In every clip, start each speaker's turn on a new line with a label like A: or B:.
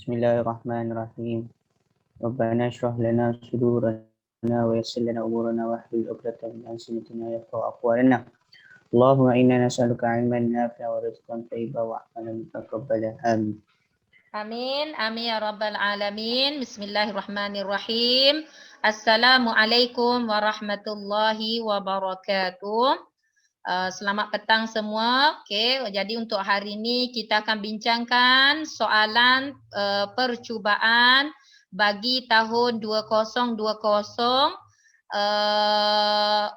A: Bismillahirrahmanirrahim. Rabbana shrah lana sudurana wa yassir lana umurana wahlul 'uqdatam min alsinatina yafqahu aqwalana. Allahumma inna nas'aluka 'ilman nafi'an wa rizqan thayyiban wa 'amalan mutaqabbalan. Amin.
B: Amin, amin ya rabbal alamin. Bismillahirrahmanirrahim. Assalamualaikum warahmatullahi wabarakatuh. Selamat petang semua. Okey, jadi untuk hari ini kita akan bincangkan soalan percubaan bagi tahun 2020.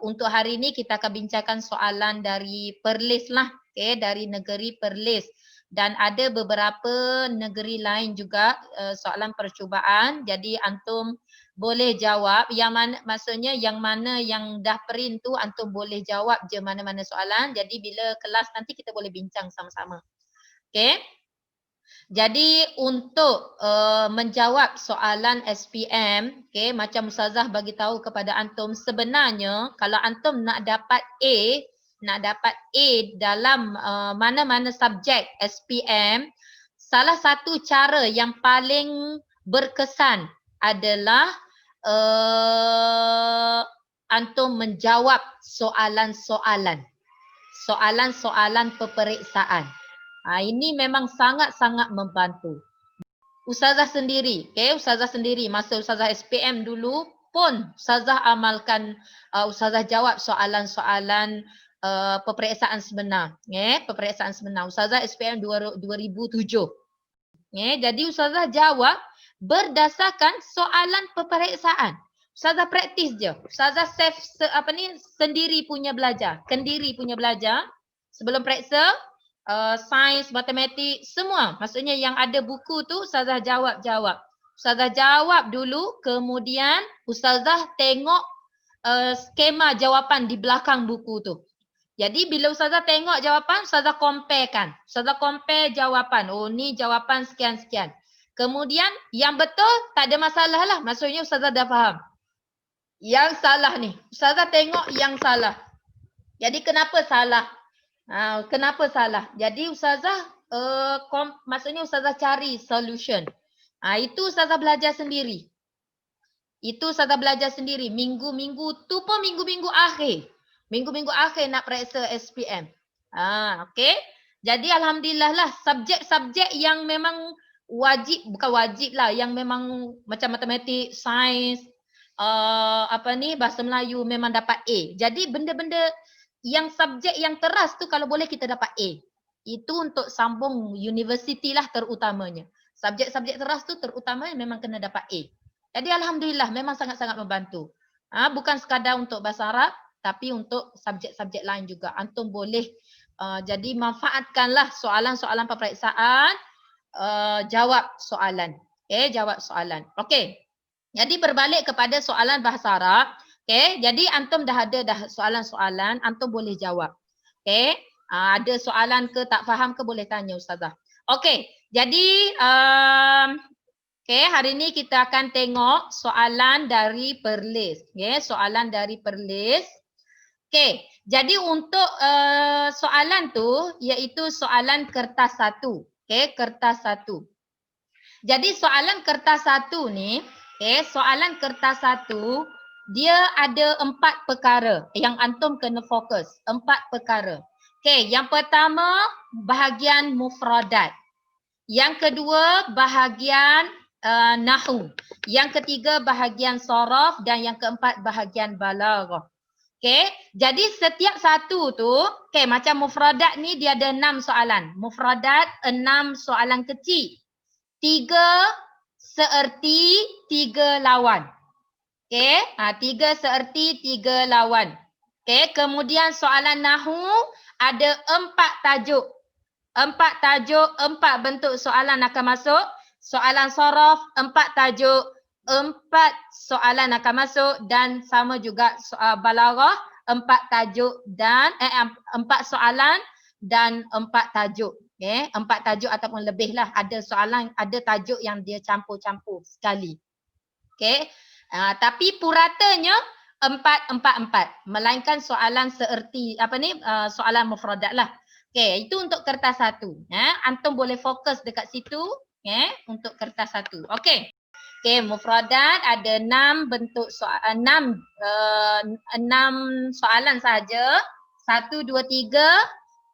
B: Untuk hari ini kita akan bincangkan soalan dari Perlis lah, okey, dari negeri Perlis. Dan ada beberapa negeri lain juga soalan percubaan. Jadi antum boleh jawab yang mana, maksudnya yang mana yang dah print tu antum boleh jawab je mana-mana soalan. Jadi bila kelas nanti kita boleh bincang sama-sama. Okey. Jadi untuk menjawab soalan SPM, okey, macam Ustazah bagi tahu kepada antum, sebenarnya kalau antum nak dapat A dalam mana-mana subjek SPM, salah satu cara yang paling berkesan adalah antum menjawab soalan-soalan peperiksaan. Ini memang sangat-sangat membantu. Ustazah sendiri, Ustazah sendiri masa Ustazah SPM dulu pun Ustazah amalkan, Ustazah jawab soalan-soalan peperiksaan sebenar. Peperiksaan sebenar. Ustazah SPM 2007. Jadi Ustazah jawab berdasarkan soalan peperiksaan. Ustazah praktis je. Ustazah kendiri punya belajar sebelum periksa. Sains, matematik, semua. Maksudnya yang ada buku tu Ustazah jawab. Ustazah jawab dulu, kemudian Ustazah tengok skema jawapan di belakang buku tu. Jadi bila Ustazah tengok jawapan, Ustazah comparekan. Ustazah compare jawapan. Oh ni jawapan sekian-sekian. Kemudian yang betul tak ada masalah lah. Maksudnya Ustazah dah faham. Yang salah ni, Ustazah tengok yang salah. Jadi kenapa salah? Kenapa salah? Jadi Ustazah maksudnya Ustazah cari solution. Itu Ustazah belajar sendiri. Minggu-minggu tu pun minggu-minggu akhir. Minggu-minggu akhir nak periksa SPM. Okey. Jadi alhamdulillah lah subjek-subjek yang memang wajib, bukan wajib lah, yang memang macam matematik, sains, bahasa Melayu memang dapat A. Jadi benda-benda yang subjek yang keras tu kalau boleh kita dapat A. Itu untuk sambung universiti lah terutamanya. Subjek-subjek keras tu terutamanya memang kena dapat A. Jadi alhamdulillah memang sangat-sangat membantu. Bukan sekadar untuk bahasa Arab tapi untuk subjek-subjek lain juga. Antum boleh jadi manfaatkanlah soalan-soalan peperiksaan, jawab soalan. Jawab soalan. Okey. Jadi berbalik kepada soalan bahasa Arab. Okey, jadi antum dah ada soalan-soalan, antum boleh jawab. Okey, ada soalan ke tak faham ke boleh tanya Ustazah. Okey, jadi hari ini kita akan tengok soalan dari Perlis. Soalan dari Perlis. Okey, jadi untuk soalan tu iaitu soalan kertas 1. Kertas 1. Jadi soalan kertas 1 ni, soalan kertas 1 dia ada 4 perkara yang antum kena fokus. 4 perkara. Yang pertama bahagian mufradat. Yang kedua bahagian nahwu. Yang ketiga bahagian sharaf dan yang keempat bahagian balaghah. Jadi setiap satu tu, macam mufradat ni dia ada 6 soalan. Mufradat 6 soalan kecil. 3 seerti, 3 lawan. 3 seerti, 3 lawan. Kemudian soalan nahwu ada 4 tajuk. 4 tajuk, 4 bentuk soalan akan masuk. Soalan sharaf 4 tajuk, 4 soalan akan masuk dan sama juga balaghah 4 tajuk dan 4 soalan dan 4 tajuk. 4 tajuk ataupun lebih lah. Ada soalan, ada tajuk yang dia campur-campur sekali. Tapi puratanya 4. Melainkan soalan seerti, soalan mufradat lah. Itu untuk kertas 1. Antum boleh fokus dekat situ. untuk kertas 1. Okey. Okey, mufradat ada 6 bentuk soalan, 6 soalan saja. 1 2 3.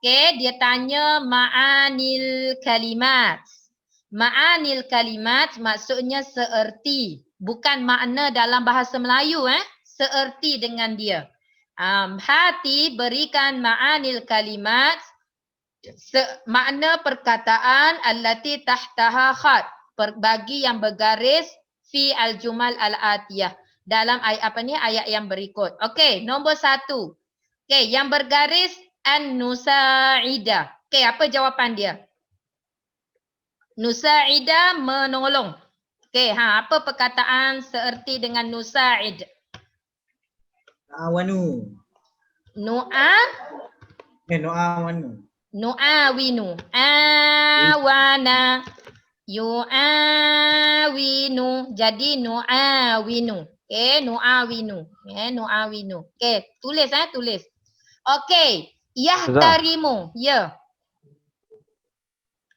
B: Okey, dia tanya ma'anil kalimat. Ma'anil kalimat maksudnya seerti, bukan makna dalam bahasa Melayu seerti dengan dia. Hati berikan ma'anil kalimat, makna perkataan allati tahtaha khat, bagi yang bergaris fi al-jumal al-atiyah, dalam ayat yang berikut. Okey, nombor 1. Okey, yang bergaris an-nusaidah. Okey, apa jawapan dia? Nusaidah menolong. Okey, apa perkataan seerti dengan nusaid?
C: Awanu. Nu'awanu.
B: Nu'awinu. Awana. Yu'awinu. Jadi nu'awinu. Okey, nu'awinu. Nu'awinu. Okey, tulis tulis. Okey, yahtarimu. Ya.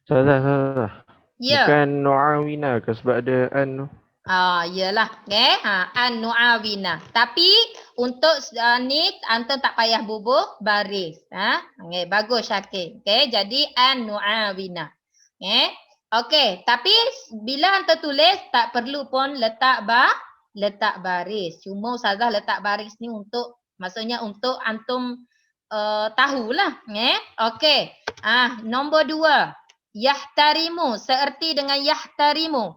D: Salah.
B: Ya.
D: Bukan nu'awina ke sebab ada an tu.
B: Yalah. Okey, an-nu'awina. Tapi untuk ni antum tak payah bubuh baris. Okey, bagus Syakir. Okey, jadi an-nu'awina. Okey, tapi bila antum tulis tak perlu pun letak baris. Cuma ustazah letak baris ni untuk, maksudnya untuk antum tahulah. Okey. Nombor 2. Yahtarimu, seerti dengan yahtarimu.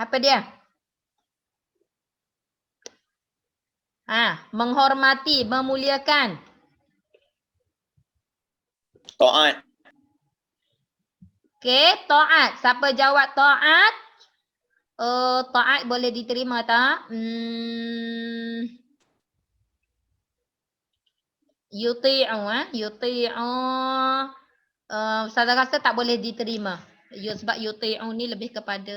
B: Apa dia? Menghormati, memuliakan.
E: Ta'at.
B: Okey, taat. Siapa jawab taat? Taat boleh diterima tak? Yuti'u yuti'u. Saya rasa tak boleh diterima. Sebab yuti'u ni lebih kepada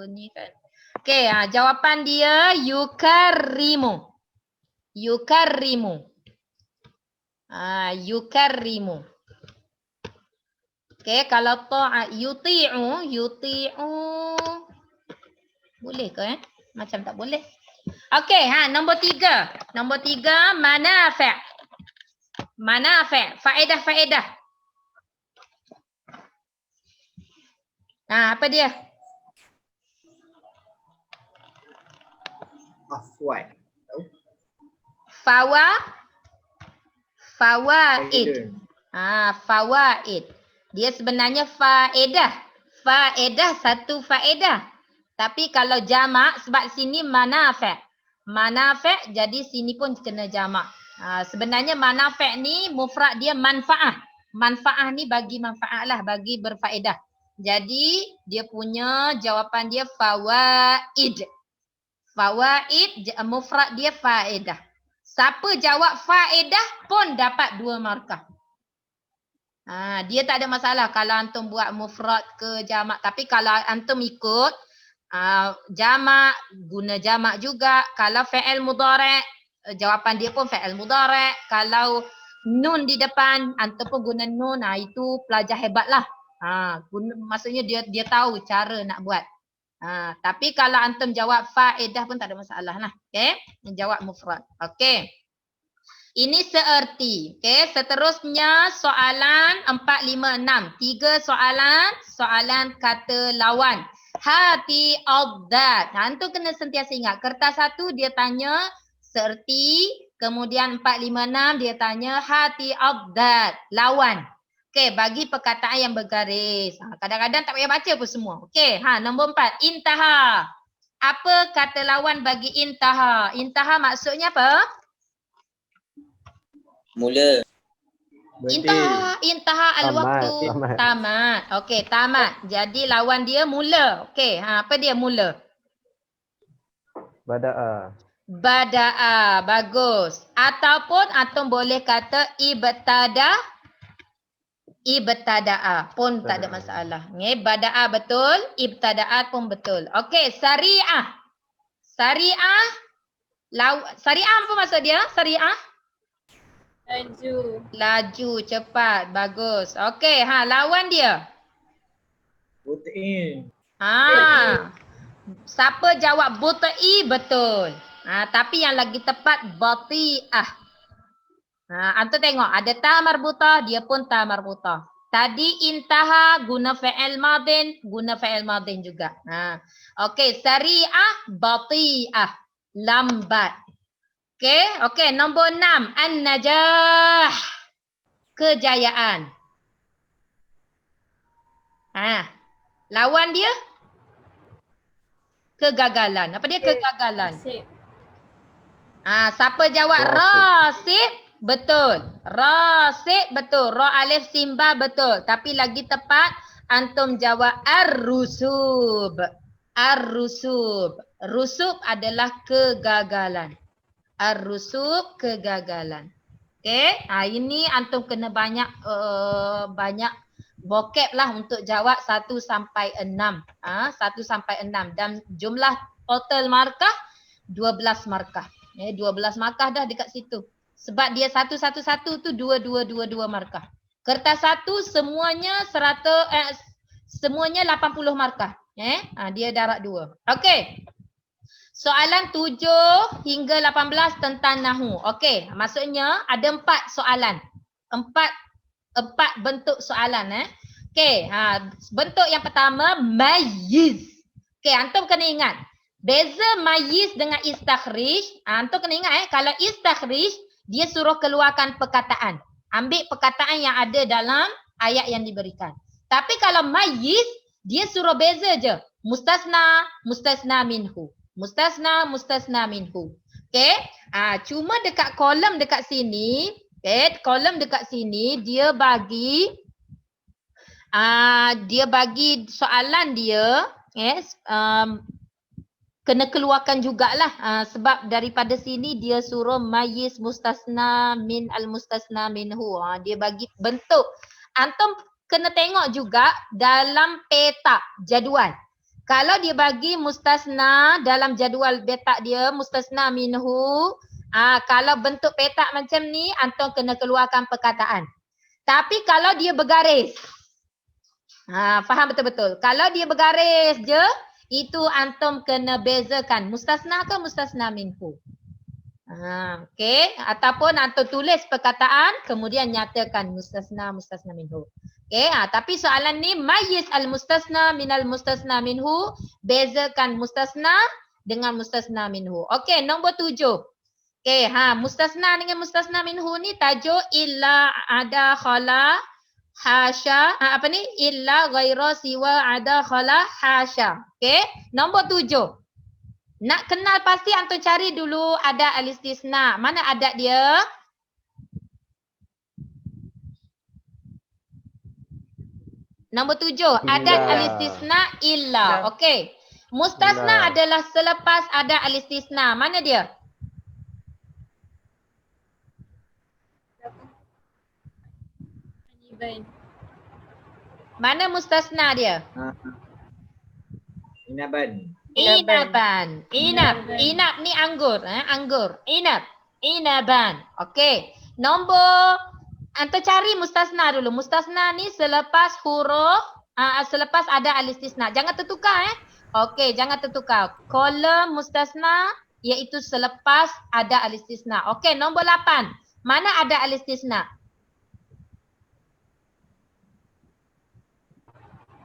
B: ni kan. Okey, jawapan dia yukarrimu. Yukarrimu. Yukarrimu. Okey, kalau ta'at yuti'u boleh ke Macam tak boleh. Okey, nombor 3. Nombor 3 manafi'. Manafi', faedah-faedah. Apa dia?
C: Afwan.
B: Fawaid. Fawaid. Dia sebenarnya faedah. Faedah, satu faedah. Tapi kalau jamak, sebab sini manafi'. Manafi' jadi sini pun kena jamak. Sebenarnya manafi' ni mufrad dia manfaah. Manfaah ni bagi manfaat lah, bagi berfaedah. Jadi dia punya jawapan dia fawaid. Fawaid, mufrad dia faedah. Siapa jawab faedah pun dapat 2 markah. Dia tak ada masalah kalau antum buat mufrad ke jamak. Tapi kalau antum ikut jamak, guna jamak juga. Kalau fi'il mudhari', jawapan dia pun fi'il mudhari'. Kalau nun di depan, antum pun guna nun. Itu pelajar hebat lah. Maksudnya dia tahu cara nak buat. Tapi kalau antum jawab faedah pun tak ada masalah lah. Okay? Jawab mufrad. Okay. Ini seerti. Okay. Seterusnya soalan 4, 5, 6. 3 soalan. Soalan kata lawan. Hati abdat. Antum kena sentiasa ingat. Kertas 1 dia tanya seerti. Kemudian 4, 5, 6 dia tanya hati abdat. Lawan. Okey, bagi perkataan yang bergaris. Kadang-kadang tak payah baca pun semua. Okey, nombor 4. Intaha. Apa kata lawan bagi intaha? Intaha maksudnya apa?
E: Mula.
B: Intaha al-waktu. Tamat. Okey, tamat. Jadi lawan dia mula. Okey, apa dia mula?
D: Bada'a.
B: Bada'a. Bagus. Ataupun antum boleh kata ibtada'a pun tak ada masalah. Bada'a betul, ibtada'a pun betul. Okey, sari'ah. Sari'ah apa maksud dia? Sari'ah?
F: Laju.
B: Laju, cepat. Bagus. Okey, lawan dia.
C: Butain.
B: Siapa jawab butai betul. Tapi yang lagi tepat bati'ah. Antum tengok ada ta marbutah, dia pun ta marbutah. Tadi intaha guna fi'il madin juga. Okey, sari'ah, bati'ah, lambat. Okey, nombor 6, an-najah. Kejayaan. Lawan dia kegagalan. Apa dia kegagalan?
F: Sip.
B: Siapa jawab rasib? Betul. Rasib betul. Ra alif simba betul. Tapi lagi tepat antum jawab ar-rusub. Ar-rusub. Rusub adalah kegagalan. Ar-rusub kegagalan. Okey, ini antum kena banyak vocab lah untuk jawab 1 sampai 6. 1 sampai 6 dan jumlah total markah 12 markah. 12 markah dah dekat situ. Sebab dia 111 tu 2222 markah. Kertas 1 semuanya 80 markah. Dia darab 2. Okey. Soalan 7 hingga 18 tentang nahu. Okey, maksudnya ada 4 soalan. 4 bentuk soalan. Okey, bentuk yang pertama mayyiz. Okey, antum kena ingat. Beza mayyiz dengan istakhrij. Antum kena ingat kalau istakhrij dia suruh keluarkan perkataan. Ambil perkataan yang ada dalam ayat yang diberikan. Tapi kalau mayyiz dia suruh beza je. Mustasna, mustasna minhu. Mustasna, mustasna minhu. Okey? Cuma dekat kolom dekat sini, kolom dekat sini dia bagi soalan dia, kena keluarkan jugalah sebab daripada sini dia suruh mayyiz mustasna min al-mustasna minhu. Dia bagi bentuk. Antum kena tengok juga dalam peta jadual. Kalau dia bagi mustasna dalam jadual petak dia, mustasna minhu, kalau bentuk petak macam ni, antum kena keluarkan perkataan. Tapi kalau dia bergaris, faham betul-betul. Kalau dia bergaris je, itu antum kena bezakan mustasna ke mustasna minhu. Okey, ataupun antum tulis perkataan, kemudian nyatakan mustasna, mustasna minhu. Okey, tapi soalan ni mayyiz al-mustasna minal mustasna minhu, bezakan mustasna dengan mustasna minhu. Okey, nombor 7. Okey, mustasna dengan mustasna minhu ni tajuk illa ada khala hasya, illa ghaira siwa ada khala hasya. Okey, nombor 7. Nak kenal pasti antum cari dulu adat al-istisna. Mana adat dia? Nombor 7, adat al-istisna illa. Okey. Mustasna adalah selepas adat al-istisna. Mana dia? Mana mustasna dia?
C: Inaban.
B: Inaban. Inab ni anggur. Anggur. Inaban. Okey. Nombor, antum cari mustasna dulu. Mustasna ni selepas huruf, selepas ada al-istisna. Jangan tertukar Okey, jangan tertukar. Kolom mustasna iaitu selepas ada al-istisna. Okey, nombor 8. Mana ada al-istisna?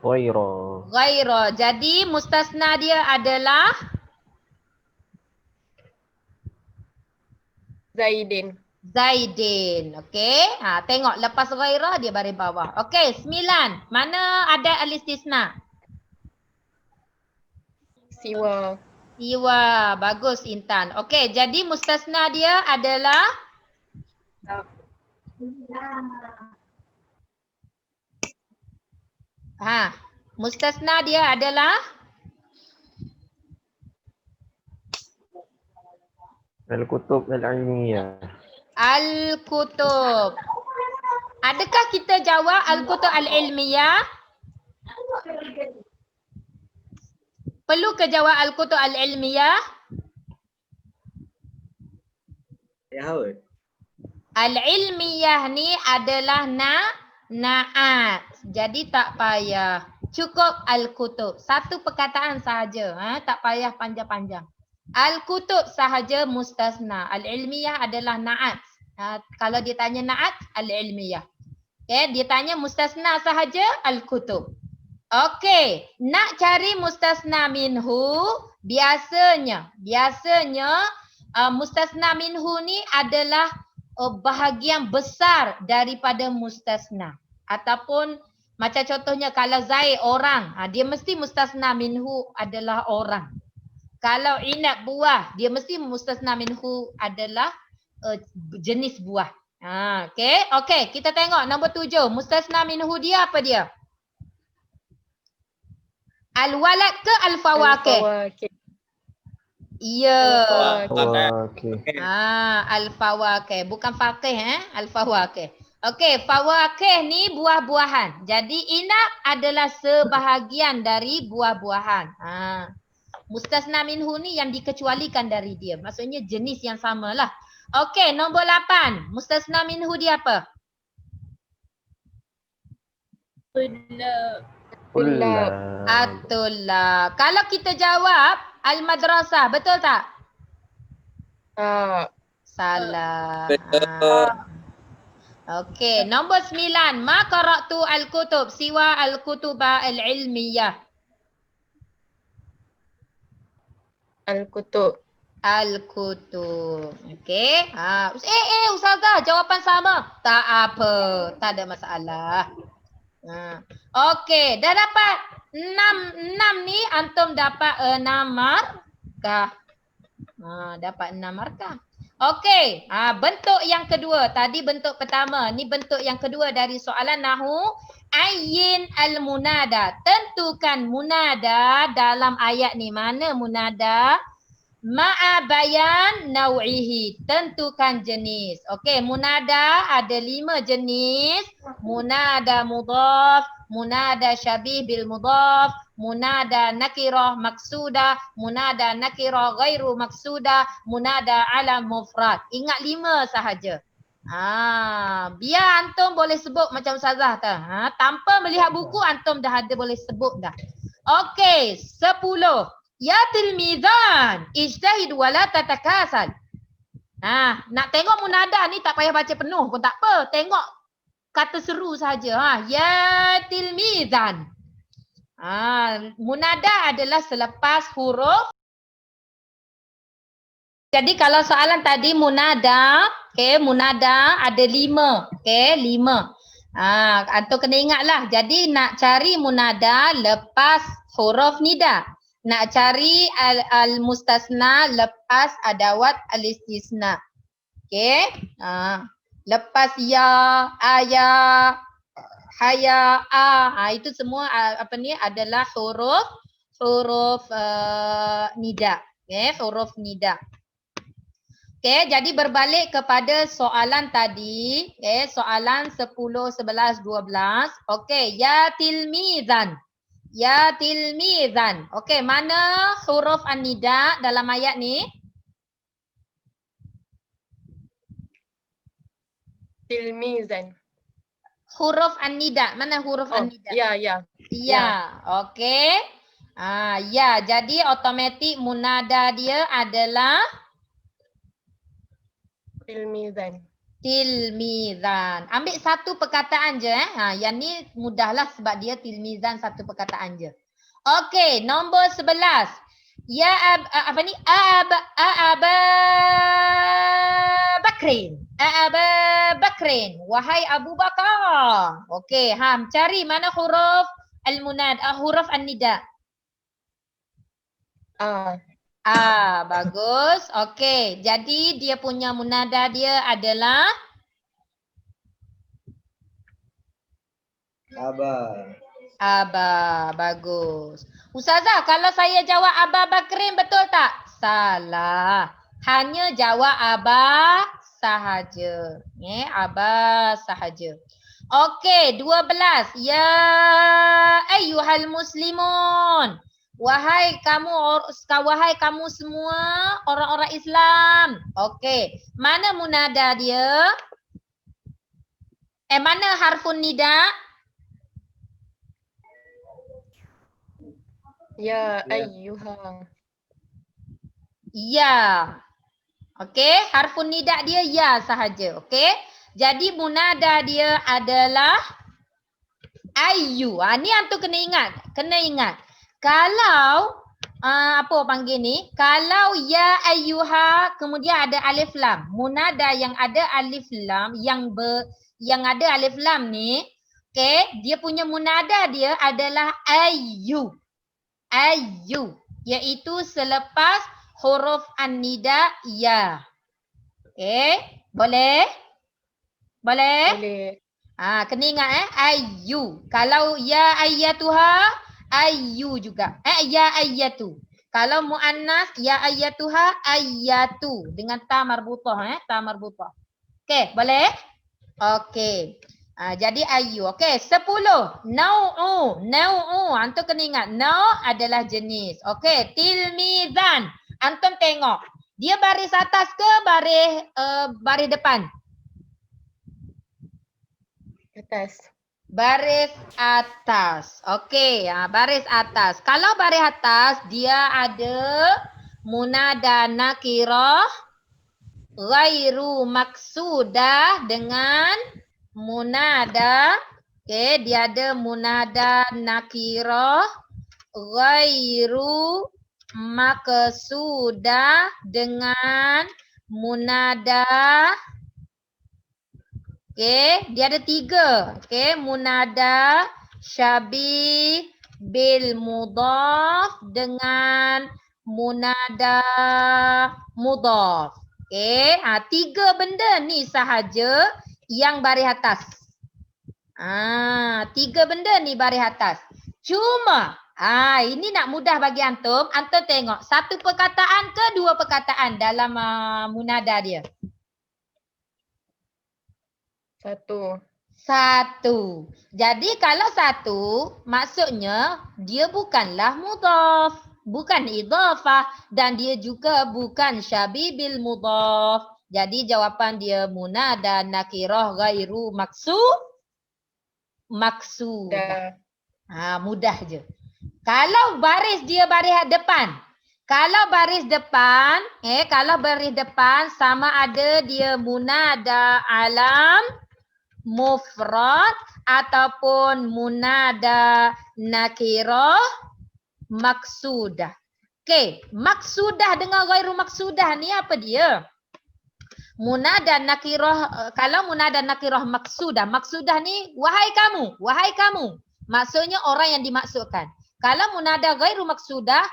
B: Ghaira. Jadi mustasna dia adalah Zaidin. Okey. Tengok lepas ghaira dia baris bawah. Okey, 9. Mana ada al-istisna?
F: Siwa.
B: Bagus Intan. Okey, jadi mustasna dia adalah mustasna dia adalah
D: Al-Kutub Al-Ilmiyah.
B: Al-Kutub. Adakah kita jawab Al-Kutub Al-Ilmiyah? Perlu ke jawab Al-Kutub Al-Ilmiyah?
C: Ya, Haud.
B: Al-ilmiyah ni adalah na'at. Jadi tak payah. Cukup al-kutub. Satu perkataan sahaja. Tak payah panjang-panjang. Al-kutub sahaja mustasna. Al-ilmiyah adalah na'at. Kalau dia tanya na'at, al-ilmiyah. Okay, dia tanya mustasna sahaja, al-kutub. Okey, nak cari mustasna minhu, biasanya mustasna minhu ni adalah bahagian besar daripada mustasna. Ataupun macam contohnya kalau Zaid orang, dia mesti mustasna minhu adalah orang. Kalau Inab buah, dia mesti mustasna minhu adalah jenis buah. Okey, kita tengok nombor 7. Mustasna minhu dia apa dia? Al-walad ke al-fawakih?
F: Al-fawakih.
B: Ya.
D: Okey.
B: Al-fawakih. Bukan fakih al-fawakih. Okey, fawakih ni buah-buahan. Jadi inab adalah sebahagian dari buah-buahan. Mustasna minhu ni yang dikecualikan dari dia. Maksudnya jenis yang samalah. Okey, nombor 8. Mustasna minhu dia apa?
F: Tulab.
B: At-tulab. Kalau kita jawab al-madrasah, betul tak? Salah. Okey, nombor 9. Ma qara'tu al-kutub siwa al-kutuba al-ilmiyah.
F: Al-kutub.
B: Al-kutub. Okey. Ustazah, jawapan sama. Tak apa, tak ada masalah. Okey, dah dapat 6 ni antum dapat 6 markah. Dapat 6 markah. Okey, bentuk yang kedua. Tadi bentuk pertama, ni bentuk yang kedua dari soalan nahwu. Ayyin al-munada. Tentukan munada dalam ayat ni. Mana munada? Ma'a bayan naw'ihi. Tentukan jenis. Okey, munada ada 5 jenis. Munada mudhaf, munada syabih bil mudhaf, munada nakirah maksudah, munada nakirah ghairu maksudah, munada alam mufrad. Ingat 5 sahaja. Biar antum boleh sebut macam Ustazah tu. Tanpa melihat buku antum dah ada boleh sebut dah. Okey, 10. Ya tilmizan, ijtahid wala tatakasal. Nak tengok munada ni tak payah baca penuh pun tak apa. Tengok kata seru saja. Ya tilmizan. Munada adalah selepas huruf. Jadi kalau soalan tadi munada, munada ada 5. 5. Antum kena ingatlah. Jadi nak cari munada lepas huruf nida. Nak cari al-mustasna lepas adawat al-istisna. Okey. Lepas ya, aya, haya, itu semua adalah huruf nida. Okey, huruf nida. Okey, jadi berbalik kepada soalan tadi, soalan 10, 11, 12. Okey, ya tilmizan. Ya tilmizan. Okey, mana huruf an-nida dalam ayat ni?
F: Tilmizan.
B: Huruf an-nida. Mana huruf an-nida? Ya. Okey. Ya, jadi otomatik munada dia adalah
F: Tilmizan.
B: Tilmizan. Ambil satu perkataan je. Yang ni mudahlah sebab dia tilmizan satu perkataan je. Okey, nombor 11. Ya Aba Bakrin. Aba Bakrin. Wahai Abu Bakar. Okey, cari mana huruf al-munad, huruf an-nida. Bagus. Okey, jadi dia punya munada dia adalah Aba. Bagus. Ustazah, kalau saya jawab Aba Bakrin betul tak? Salah. Hanya jawab Aba sahaja. Aba sahaja. Okey, 12. Ya ayyuhal muslimun. Wahai kamu semua orang-orang Islam. Okey, mana munada dia? Mana harfun nida?
F: Ya ayyuha.
B: Ya. Okey, harfun nida dia ya sahaja. Okey. Jadi munada dia adalah ayyu. Ni antum kena ingat. Kena ingat. Kalau apa panggil ni? Kalau ya ayyuha kemudian ada alif lam. Munada yang ada alif lam yang ada alif lam ni, okey, dia punya munada dia adalah ayyu. Ayyu, iaitu selepas huruf an-nida ya. Okey, boleh? Boleh?
F: Boleh.
B: Kena ingat ayyu. Kalau ya ayyatuha, ayyu juga. Ya ayyatu. Kalau muannas ya ayyatuha, ayyatu dengan ta marbutah ta marbutah. Okey, boleh? Okey. Jadi ayyu. Okey, 10. Nau'u. Nau'u. Antum kena ingat nau' adalah jenis. Okey, tilmizan. Antum tengok. Dia baris atas ke baris depan?
F: Atas.
B: Baris atas. Okey, baris atas. Kalau baris atas dia ada munada nakirah ghairu maksudah dengan munada. Okey, dia ada munada nakirah ghairu maksudah dengan munada. Okey, dia ada 3. Okey, munada syabih bil mudhaf dengan munada mudhaf. Okey, 3 benda ni sahaja yang baris atas. 3 benda ni baris atas. Cuma ini nak mudah bagi antum. Antum tengok satu perkataan ke 2 perkataan dalam munada dia? Satu. Jadi kalau satu, maksudnya dia bukanlah mudhaf, bukan idhafah dan dia juga bukan syabih bil mudhaf. Jadi jawapan dia munada nakirah ghairu maksud. Mudah je. Kalau baris dia baris depan. Kalau baris depan sama ada dia munada alam mufrad ataupun munada nakirah maksudah. Okey, maksudah dengan ghairu maksudah ni apa dia? Munada nakirah, kalau munada nakirah maksudah ni wahai kamu. Maksudnya orang yang dimaksudkan. Kalau munada ghairu maksudah,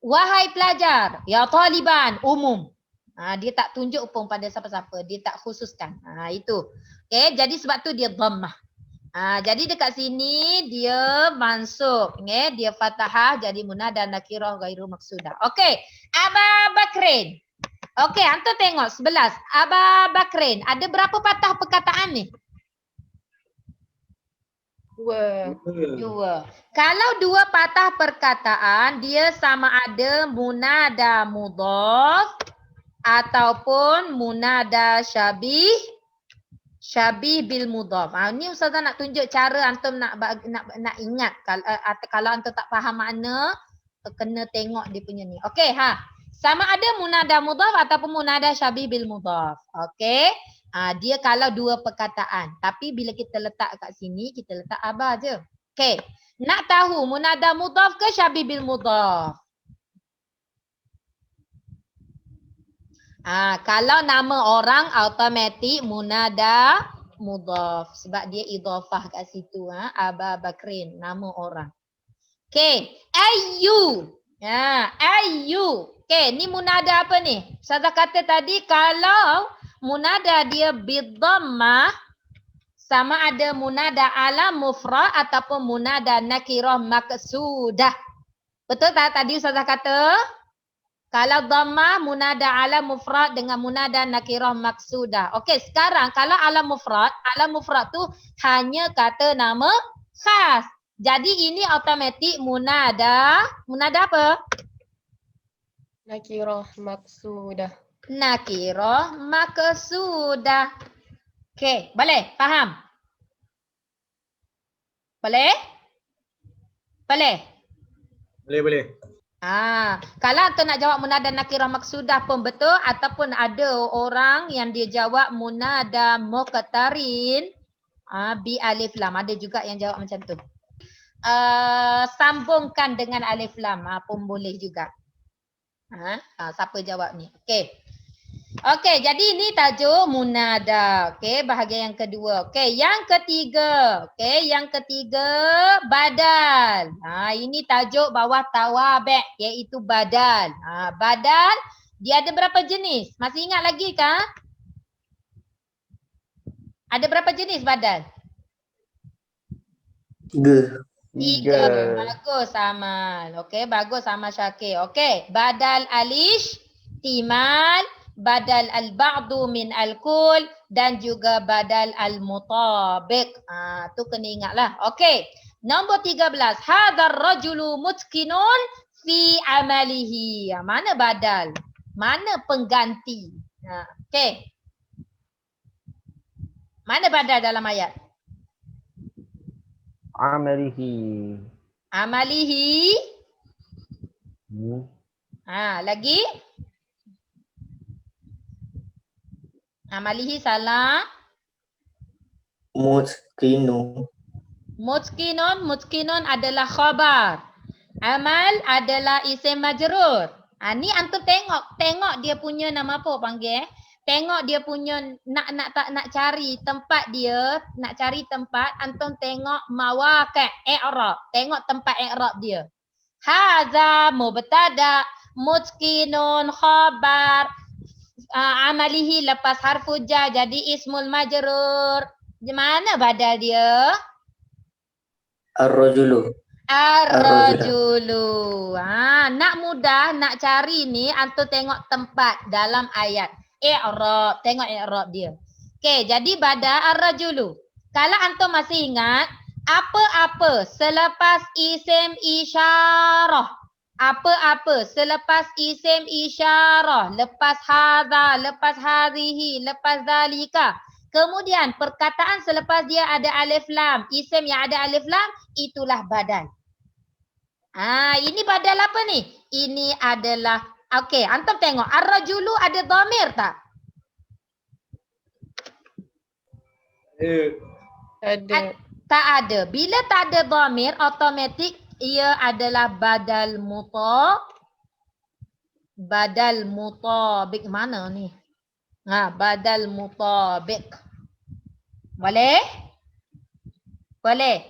B: wahai pelajar, ya taliban, umum. Dia tak tunjuk pun pada siapa-siapa, dia tak khususkan. Itu. Okey, jadi sebab tu dia dhammah. Jadi dekat sini dia mansub, dia fathah jadi munada nakirah ghairu maksudah. Okey, Aba Bakrin. Okey, antum tengok 11. Aba Bakrin, ada berapa patah perkataan ni?
F: 2.
B: 2. Kalau 2 patah perkataan, dia sama ada munada mudhaf ataupun munada syabih bil mudhaf. Ni ustazah nak tunjuk cara antum nak ingat. Kalau antum tak faham makna, kena tengok dia punya ni. Okey, sama ada munada mudhaf ataupun munada syabih bil mudhaf. Okey. Dia kalau 2 perkataan. Tapi bila kita letak kat sini, kita letak aba je. Okey. Nak tahu munada mudhaf ke syabih bil mudhaf? Kalau nama orang automatik munada mudhaf sebab dia idhafah kat situ. Aba Bakrin, nama orang. Okey, ayyu. Ayyu. Okey, ni munada apa ni? Ustazah kata tadi kalau munada dia bidhammah sama ada munada alam mufrad ataupun munada nakirah maksudah. Betul tak tadi ustazah kata? Kalau dhammah munada alam mufrad dengan munada nakirah maksudah. Okey, sekarang kalau alam mufrad tu hanya kata nama khas. Jadi ini automatik munada apa?
F: Nakirah maksudah.
B: Nakirah maksudah. Okey, boleh? Faham? Boleh? Boleh?
C: Boleh.
B: Kalau antum nak jawab munada nakirah maksudah pun betul ataupun ada orang yang dia jawab munada muqtarin bi alif lam. Ada juga yang jawab macam tu. Sambungkan dengan alif lam pun boleh juga. Siapa jawab ni? Okey, jadi ini tajuk munada. Okey, bahagian yang kedua. Okey, yang ketiga. Okey, yang ketiga badal. Ini tajuk bawah tawabi' iaitu badal. Badal dia ada berapa jenis? Masih ingat lagi kah? Ada berapa jenis badal?
E: 3.
B: Tiga. Bagus Amal. Okey, bagus Amal Syakir. Okey, badal al-ihtimal, badal al-ba'du min al-kull dan juga badal al-mutabiq. Tu kena ingatlah. Okey. Nombor 13. Hadzal rajulu mutqinun fi amalihi. Mana badal? Mana pengganti? Okey. Mana badal dalam ayat?
D: Amalihi.
B: Amalihi. Lagi? Amalihi salah.
E: Mutqinu.
B: Mutqinun adalah khabar. Amal adalah isim majrur. Ni antum tengok dia punya nama apa panggil? Tengok dia punya nak cari tempat dia, nak cari tempat antum tengok mawaqi' i'rab. Tengok tempat i'rab dia. Hadza mubtada, mutqinun khabar, amalihi lepas harfu jar jadi ismul majrur. Di mana badal dia?
E: Ar-rajulu.
B: Ar-rajulu. Nak mudah nak cari ni antum tengok tempat dalam ayat. I'rab, tengok i'rab dia. Okey, jadi badal ar-rajulu. Kalau antum masih ingat, apa-apa selepas isim isyarah. Apa-apa selepas isim isyarah, lepas hadza, lepas hadhihi, lepas zalika. Kemudian perkataan selepas dia ada alif lam, isim yang ada alif lam, itulah badal. Ini badal apa ni? Ini adalah, okey, antum tengok ar-rajulu ada dhamir tak?
F: Ada.
B: Tak ada. Bila tak ada dhamir, automatik ia adalah badal mutabiq mana ni? Badal mutabiq. Boleh? Boleh.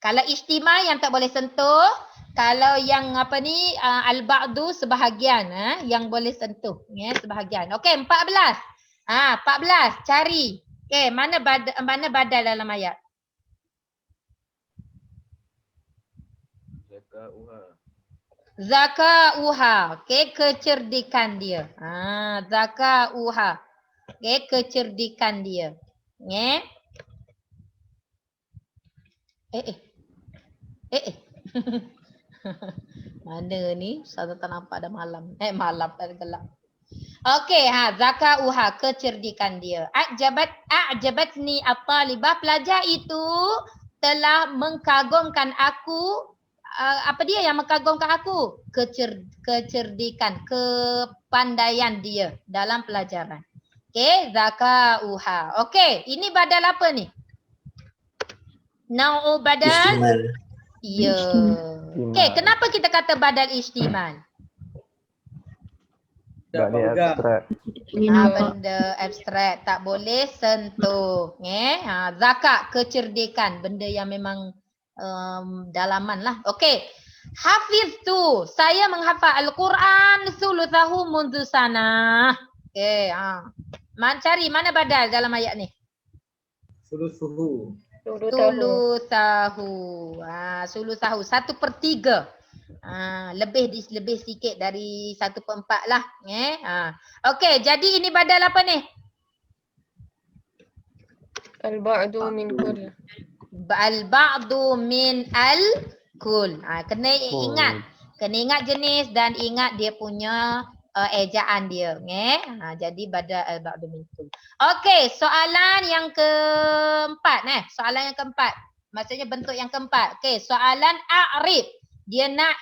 B: Kalau istimal yang tak boleh sentuh, kalau yang apa ni al-ba'du sebahagian yang boleh sentuh, sebahagian. Okey, 14. 14 cari. Okey, mana badal dalam ayat? Zakauha. Okey, kecerdikan dia. Zakauha. Okey, kecerdikan dia. Mana ni? Saya tak nampak dah malam. Malam dah gelap. Okey, zakauha, kecerdikan dia. A'jabatni at-talibah, pelajar itu telah mengkagumkan aku. Apa dia yang mengkagumkan aku? Kecerdikan, kepandaian dia dalam pelajaran. Okey, zakauha. Okey, ini badal apa ni? Nau'u badal?
E: Istimal.
B: Ya. Okey, kenapa kita kata badal istimal?
D: Benda abstrak.
B: Benda abstrak, tak boleh sentuh. Zakat, kecerdikan, benda yang memang dalaman lah. Okey. Hafiz tu, saya menghafal Al-Quran suluthahu mundu sana. Okey, cari mana badal dalam ayat ni?
C: Sulusuhu.
B: Sulusahu. Sulusahu 1/3. Lebih sikit dari 1/4 lah. Okey, jadi ini badal apa ni?
F: Al-ba'du min kull.
B: Al-ba'du min al-kull. Kena ingat jenis dan ingat dia punya ejaan dia. Jadi badal al-ba'du min kull. Okey, soalan yang keempat. Soalan yang keempat. Maksudnya bentuk yang keempat. Okey, soalan a'rib. Dia nak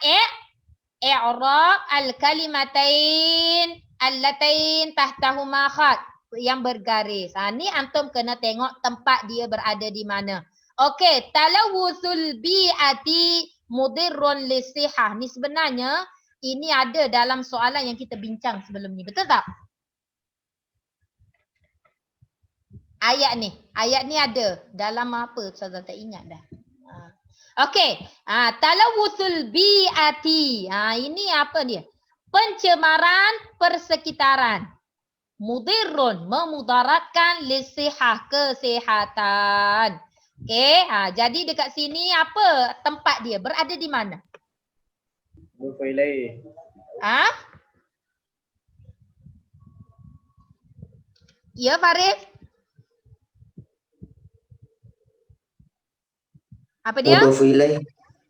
B: i'rab al-kalimatain allatain tahtahuma khat yang bergaris. Ni antum kena tengok tempat dia berada di mana. Okey, talawusul bi'ati mudirrun lisihah. Ni sebenarnya ini ada dalam soalan yang kita bincang sebelum ni. Betul tak? Ayat ni ada dalam apa? Ustazah tak ingat dah. Okey, talawusul bi'ati. Ini apa dia? Pencemaran persekitaran. Mudirrun, memudaratkan lisihah, kesihatan. Okey, jadi dekat sini apa tempat dia? Berada di mana?
C: Mudhof ilaih.
B: Ya, Farid? Apa dia?
E: Mudhof ilaih.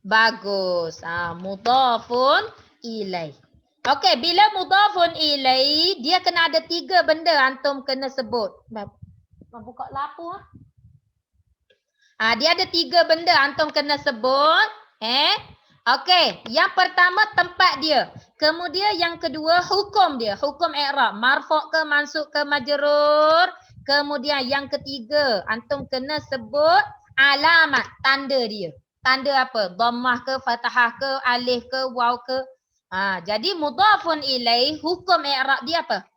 B: Bagus. Mudhafun ilaih. Okey, bila mudhafun ilaih, dia kena ada 3 benda antum kena sebut. Buka lapu. Dia ada 3 benda antum kena sebut. Okey, yang pertama tempat dia. Kemudian yang kedua hukum dia. Hukum i'rab. Marfu' ke, mansub ke, majrur. Kemudian yang ketiga, antum kena sebut alamat, tanda dia. Tanda apa? Dhammah ke, fathah ke, alif ke, waw ke. Jadi mudhafun ilaih, hukum i'rab dia apa?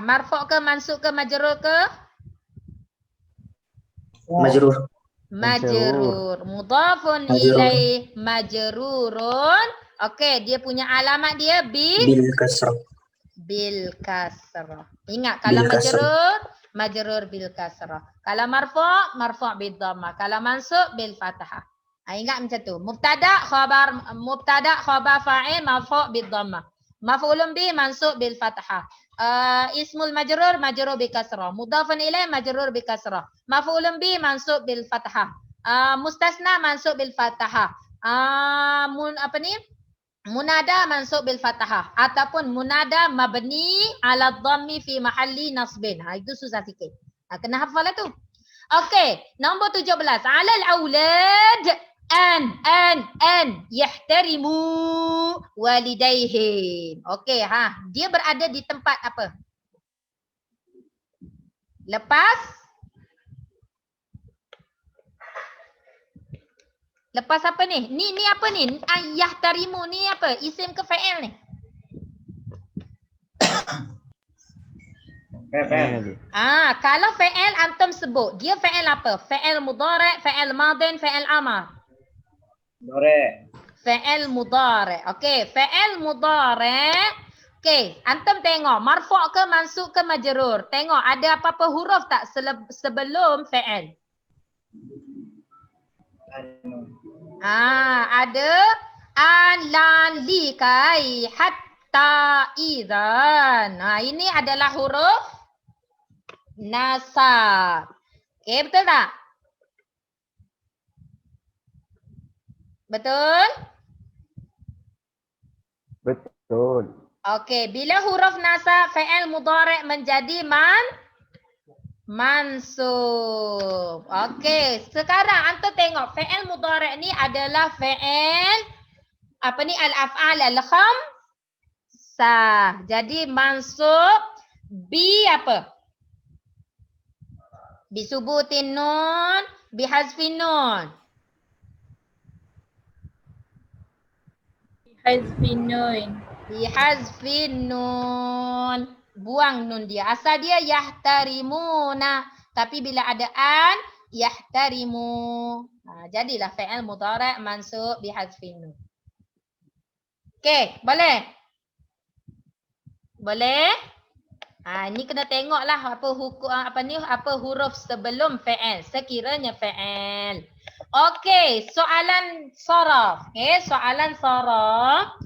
B: Marfu' ke, mansub ke, majrur ke?
E: Majrur.
B: Majrur. Mudhafun ilaih majrurun. Okey, dia punya alamat dia
E: Bil kasrah.
B: bil kasrah. Ingat kalau majrur bil kasrah. Kalau marfu' bil dhammah. Kalau mansub bil fathah. Ingat macam tu. Mubtada khabar fa'il marfu' bil dhammah. Maf'ulun bih mansub bil fathah. Ismul majrur bil kasrah. Mudhafun ilaih majrur bil kasrah. Maf'ulun bih mansub bil fathah. Mustasna mansub bil fathah. Munada mansub bil fathah ataupun munada mabni ala dhammi fi mahalli nasbin. Itu susah sikit. Kena hafal lah tu. Okey, nombor 17. Alal aulad an yahtarimu walidaihim. Okey, dia berada di tempat apa? Lepas apa ni? Ni apa ni? Yahtarimu ni apa? Isim ke fa'il ni?
C: Fa'il.
B: Kalau fa'il antum sebut, dia fa'il apa? Fa'il mudhari', fa'il madin, fa'il amar.
C: Mudhari'.
B: Fa'il mudhari'. Okey, fa'il mudhari'. Okey, antum tengok marfu' ke, mansub ke, majrur. Tengok ada apa-apa huruf tak sebelum fa'il? Ada an, lan, li, kai, hatta, idzan. Ini adalah huruf nasab. Okey, betul tak? Betul?
D: Betul.
B: Okey, bila huruf nasab fa'il mudhari' menjadi mansub. Okey, sekarang antum tengok fa'il mudhari' ni adalah fa'il al-af'al al-khamsah. Jadi mansub bi apa? Bi subutin nun, bi hazfin nun. Bi hazfin nun. Buang nun dia. Asal dia yahtarimuna. Tapi bila ada an, yahtarimu. Jadilah fa'il mudhari' mansub bi hazfin nun. Okey, boleh? Boleh? Ini kena tengoklah apa hukum apa huruf sebelum fa'il. Sekiranya fa'il. Okey, soalan saraf. Soalan saraf.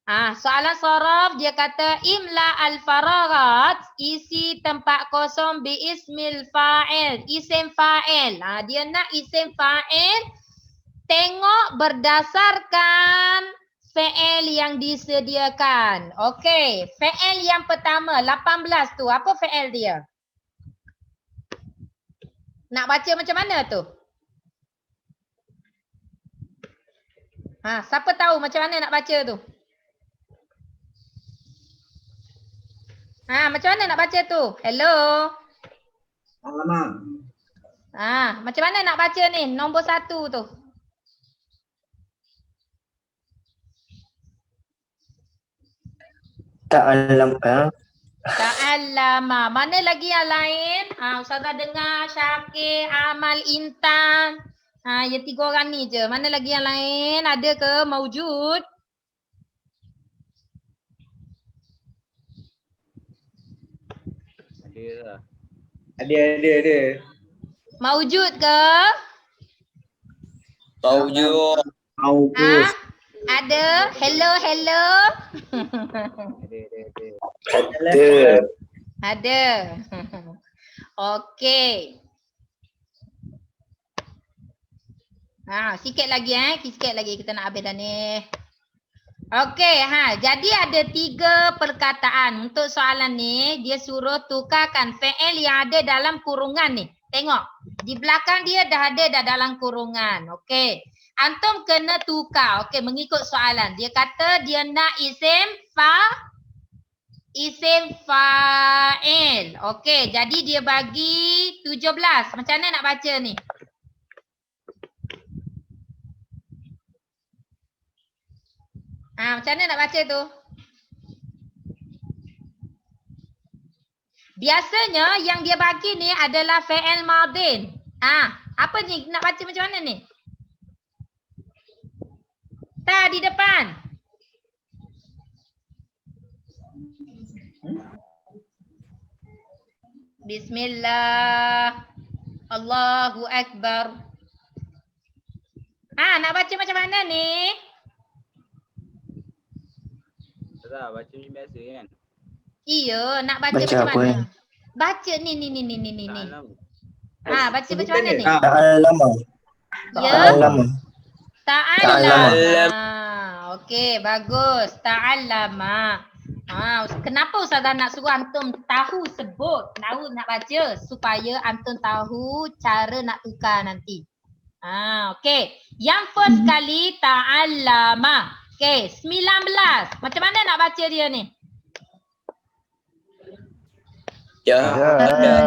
B: Soalan saraf dia kata imla al-faraghat, isi tempat kosong bi ismil fa'il, isim fa'il. Dia nak isim fa'il tengok berdasarkan fa'il yang disediakan. Okey, fa'il yang pertama 18 tu apa fa'il dia? Nak baca macam mana tu? Siapa tahu macam mana nak baca tu? Macam mana nak baca tu? Hello.
C: Alamak.
B: Macam mana nak baca ni? Nombor 1 tu. Ta'allama. Mana lagi yang lain? Ustazah dengar Syakir, Amal, Intan. Yang 3 orang ni je. Mana lagi yang lain? Ada ke maujud?
C: Ada.
B: Maujud ke?
G: Maujud.
C: Augus.
B: Ada. Hello. Ada. Okey. Sikit lagi kita nak habis dah ni. Okey, jadi ada 3 perkataan untuk soalan ni. Dia suruh tukarkan fi'il yang ada dalam kurungan ni. Tengok, di belakang dia dah ada dalam kurungan. Okey. Antum kena tukar, okey, mengikut soalan. Dia kata dia nak isim fa'il. Okey, jadi dia bagi 17. Macam mana nak baca ni? Macam mana nak baca tu? Biasanya yang dia bagi ni adalah fi'il madin. Apa ni? Nak baca macam mana ni? Di depan. Bismillah. Allahu Akbar. Nak baca macam mana ni?
G: Baca macam biasa kan?
B: Iya, nak baca
E: Baca
B: macam
E: apa
B: mana?
E: ni?
B: Baca ni. Baca macam mana ni?
E: Ta'allama.
B: Ya.
E: Ta'allama.
B: Ta'allama. Okey, bagus. Ta'allama. Kenapa Ustazah nak suruh antum tahu sebut, tahu nak baca supaya antum tahu cara nak tukar nanti. Okey. Yang first kali ta'allama. Okey, 19. Macam mana nak baca dia ni?
D: Jahada.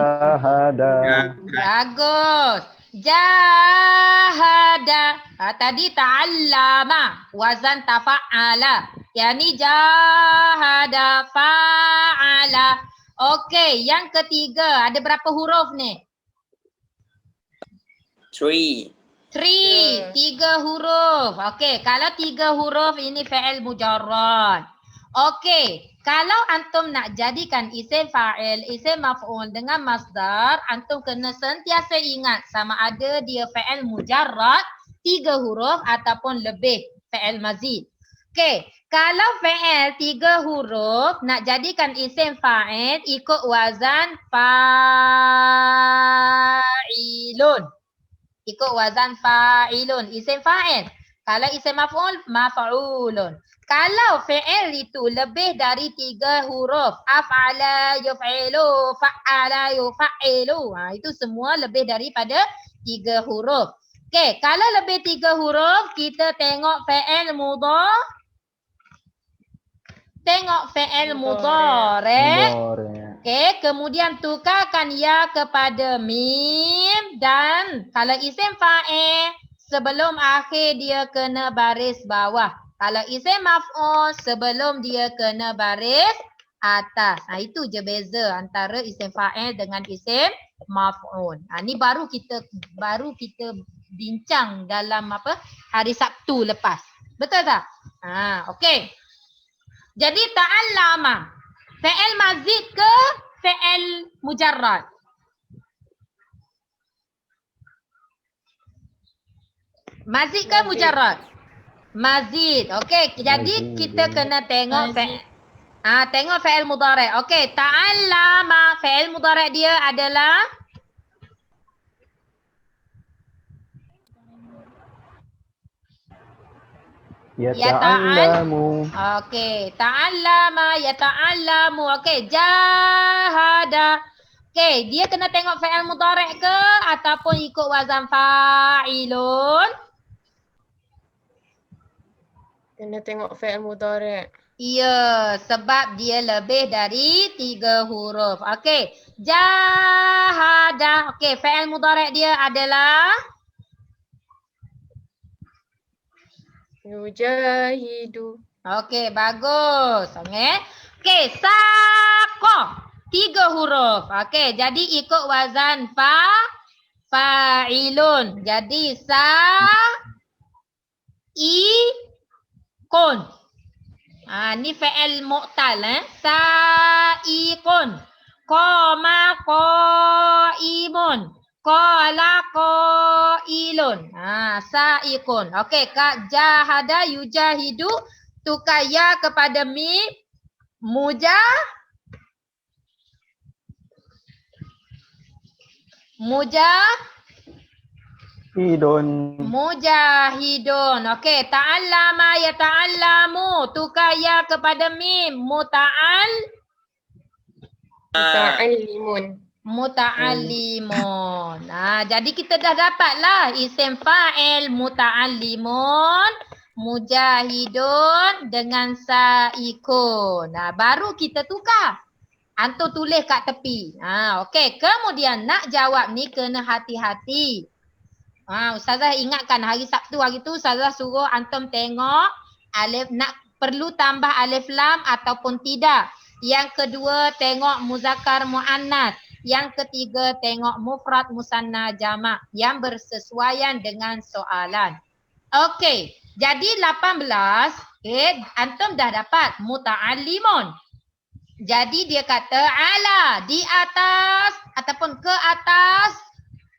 B: Bagus. Jahada. Tadi ta'allama. Wazan tafa'ala. Yang ni jahada fa'ala. Okey, yang ketiga. Ada berapa huruf ni?
G: 3.
B: 3 huruf. Okey, kalau 3 huruf ini fi'il mujarrad. Okey, kalau antum nak jadikan isim fa'il, isim maf'ul dengan masdar, antum kena sentiasa ingat sama ada dia fi'il mujarrad 3 huruf ataupun lebih fi'il mazid. Okey, kalau fi'il 3 huruf nak jadikan isim fa'il ikut wazan fa'ilun. Ikut wazan fa'ilun, isim fa'il. Kalau isim maf'ul, maf'ulun. Kalau fi'il itu lebih dari 3 huruf, af'ala yuf'ilu, fa'ala yuf'ilu. Itu semua lebih daripada 3 huruf. Okey, kalau lebih 3 huruf, kita tengok fi'il mudhari'. Tengok fi'il mudhari'. Okey, kemudian tukarkan ya kepada mim dan kalau isim fa'il sebelum akhir dia kena baris bawah. Kalau isim maf'ul sebelum dia kena baris atas. Itu je beza antara isim fa'il dengan isim maf'ul. Ni baru kita bincang dalam hari Sabtu lepas. Betul tak? Okey. Jadi ta'allama. Fi'il mazid ke fi'il mujarrad? Mazid ke mujarrad? Mazid. Okey, jadi kita kena tengok tengok fi'il mudhari'. Okey, ta'allama fi'il mudhari' dia adalah
D: Yata'allamu.
B: Okey, ta'allama yata'allamu. Okey, jahada. Okey, dia kena tengok fi'il mudhari' ke ataupun ikut wazan fa'ilun?
F: Kena tengok fi'il mudhari'.
B: Ya, sebab dia lebih dari 3 huruf. Okey. Jahada. Okey, fi'il mudhari' dia adalah
F: Yujahidu.
B: okey, bagus. Okey, saqa. 3 huruf. Okey, jadi ikut wazan fa'ilun. Jadi kun. Ni fi'il mu'tal sa'iqun. Qama qa'imun. Qala qailun. Sa'iqun. Okey, Kak jahada yujahidu tukaya kepada mim mujahidun. Okey, ta'allama ya ta'allamu tukaya kepada mim
F: Muta'allimun.
B: muta'allimun. Jadi kita dah dapatlah isim fa'il muta'allimun, mujahidun dengan sa'ikun. Baru kita tukar. Antum tulis kat tepi. Okey, kemudian nak jawab ni kena hati-hati. Ustazah ingatkan hari Sabtu hari tu Ustazah suruh antum tengok alif perlu tambah alif lam ataupun tidak. Yang kedua tengok muzakkar muannas. Yang ketiga tengok mufrad musanna jamak yang bersesuaian dengan soalan. Okey, jadi 18 antum dah dapat muta'allimun. Jadi dia kata ala di atas ataupun ke atas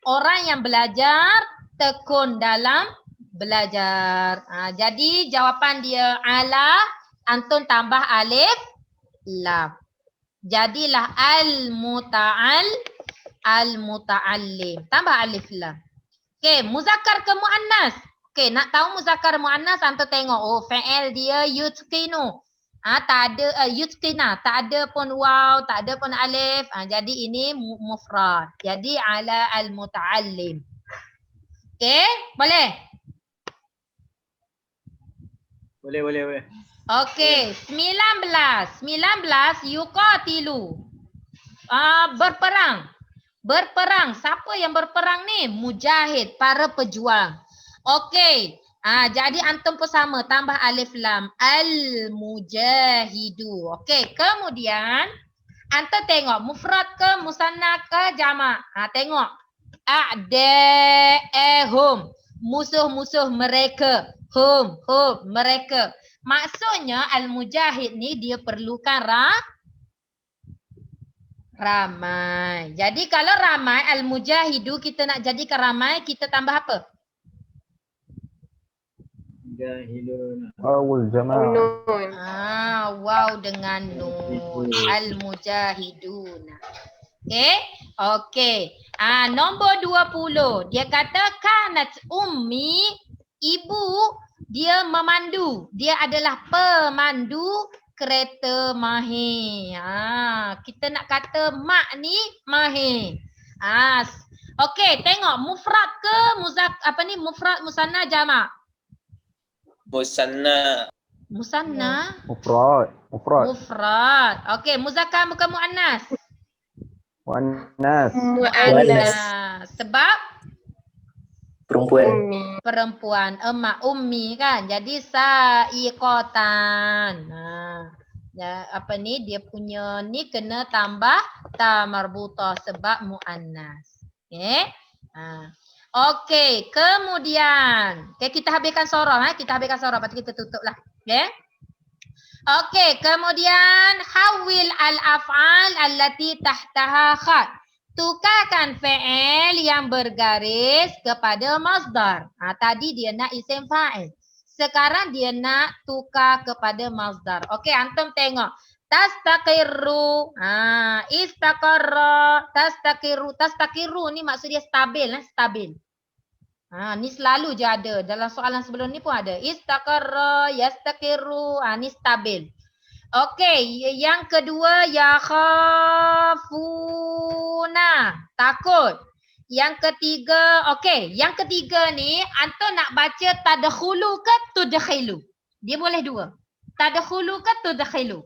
B: orang yang belajar tekun dalam belajar. Jadi jawapan dia ala, antum tambah alif lam. Jadilah al-muta'allim. Tambah alif lam. Okey, muzakkar ke muannas. Okey, nak tahu muzakkar muannas antum tengok fi'il dia yutqinu. Tak ada yutqina, tak ada pun waw, tak ada pun alif. Jadi ini mufrad. Jadi ala al-muta'allim. Okey, boleh?
C: Boleh.
B: Okey, 19 yuqatilu. Berperang. Siapa yang berperang ni? Mujahid, para pejuang. Okey. Jadi antum pun sama, tambah alif lam. Al-mujahidu. Okey, kemudian antum tengok mufrad ke musanna ke jamak. Tengok. A'da'ahum. Musuh-musuh mereka. Hum, mereka. Maksudnya al-mujahid ni dia perlukan ramai. Jadi kalau ramai al-mujahidu kita nak jadikan ramai, kita tambah apa?
D: Awal jamaah.
F: Nun.
B: Waw dengan nun. Al-mujahiduna. Okey. Nombor 20. Dia kata kanat ummi, ibu dia memandu. Dia adalah pemandu kereta mahir. Kita nak kata mak ni mahir. Okey, tengok mufrad ke mufrad musanna jamak?
G: Musanna.
D: Mufrad.
B: Okey, muzakkar bukan muannas.
D: Muannas.
B: Sebab
E: Perempuan.
B: emak ummi kan. Jadi sa'iqatan. Dia punya ni kena tambah ta marbutah sebab muannas. Okey, kemudian kita habiskan surah. Lepas tu kita tutuplah. Okey, kemudian hawil al-af'al allati tahtaha khat. Tukarkan fi'il yang bergaris kepada masdar. Tadi dia nak isim fa'il. Sekarang dia nak tukar kepada masdar. Okey, antum tengok. Tastaqirru. Istaqarra. Tastaqirru. Tastaqirru ni maksud dia stabil. Stabil. Ni selalu je ada. Dalam soalan sebelum ni pun ada. Istaqarra. Yastaqirru. Ni stabil. Okey, yang kedua yakhafuna, takut. Yang ketiga, okey, yang ketiga ni antum nak baca tadkhulu ke tudkhilu? Dia boleh dua. Tadkhulu ke tudkhilu?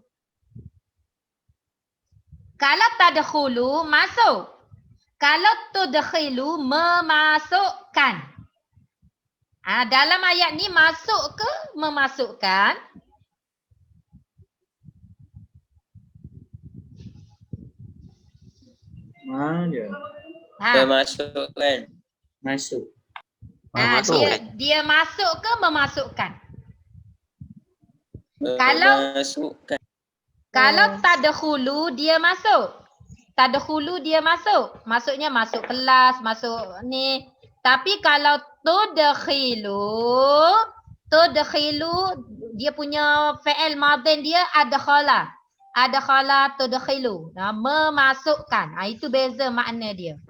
B: Kalau tadkhulu, masuk. Kalau tudkhilu, memasukkan. Dalam ayat ni masuk ke memasukkan?
C: Mana dia?
G: Memasukkan.
E: Masuk.
B: Dia masuk ke memasukkan?
G: Memasukkan.
B: Kalau tadkhulu dia masuk. Tadkhulu dia masuk. Maksudnya masuk kelas, masuk ni. Tapi kalau tudkhilu dia punya fi'il madin dia adkhala. Adkhala tudkhilu. Memasukkan. Itu beza makna dia.